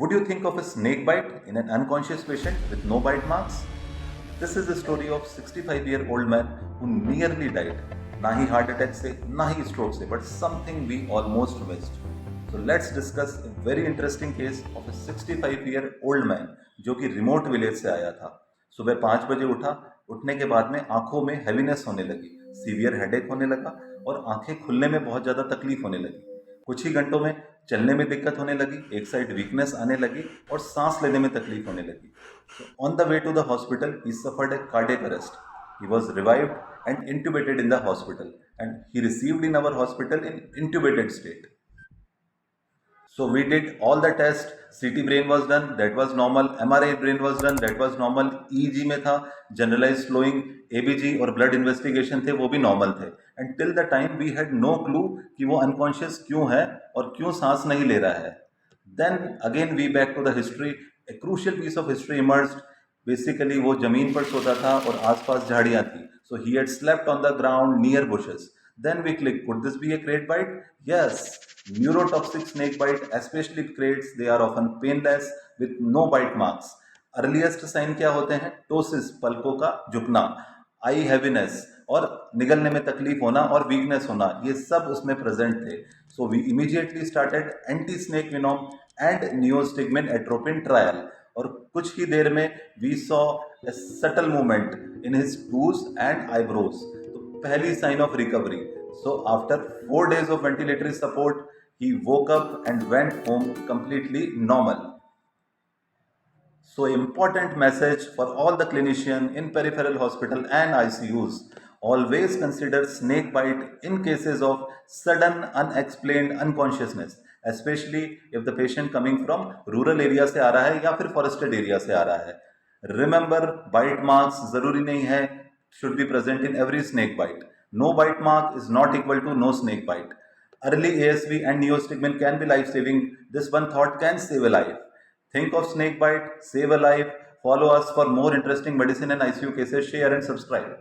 Would you think of a snake bite in an unconscious patient with no bite marks? This is the story of 65-year-old man who nearly died. ना ही heart attack से ना ही stroke से, but something we almost missed. So let's discuss a very interesting case of a 65-year-old man जो कि remote village से आया था. सुबह 5 बजे उठा. उठने के बाद में आंखों में हैवीनेस होने लगी, सीवियर हेडेक होने लगा और आंखें खुलने में बहुत ज़्यादा तकलीफ होने लगी. कुछ ही घंटों में चलने में दिक्कत होने लगी, एक साइड वीकनेस आने लगी और सांस लेने में तकलीफ होने लगी. On the way to the hospital he suffered a cardiac arrest. He was revived and intubated in the hospital, and he received in our hospital in intubated state. So we did all the tests. CT brain was done, that was normal. MRI brain was done, that was normal. EEG में था, generalized slowing, ABG और blood investigation थे, वो भी normal थे. And till the time we had no clue कि वो unconscious क्यों है और क्यों सांस नहीं ले रहा है. Then again we back to the history. A crucial piece of history emerged. Basically वो जमीन पर सोता था और आसपास झाड़ियाँ थी. So he had slept on the ground near bushes. Then we click, could this be a crate bite? Yes, neurotoxic snake bite, especially crates, they are often painless with no bite marks. Earliest sign क्या होते हैं? Ptosis, पलकों का झुकना, आई heaviness और निगलने में तकलीफ होना और वीकनेस होना, ये सब उसमें प्रेजेंट थे. So we immediately started anti snake venom and neostigmine atropine trial. और कुछ ही देर में we saw a subtle movement in his toes and eyebrows. पहली sign of recovery. So after 4 days of ventilatory support, he woke up and went home completely normal. So important message for all the clinician in peripheral hospital and ICUs. Always consider snake bite in cases of sudden unexplained unconsciousness, especially if the patient coming from rural area से आ रहा है या फिर forested area से आ रहा है. Remember, bite marks जरूरी नहीं है should be present in every snake bite. No bite mark is not equal to no snake bite. Early ASV and neostigmin can be life-saving. This one thought can save a life. Think of snake bite, save a life. Follow us for more interesting medicine and ICU cases. Share and subscribe.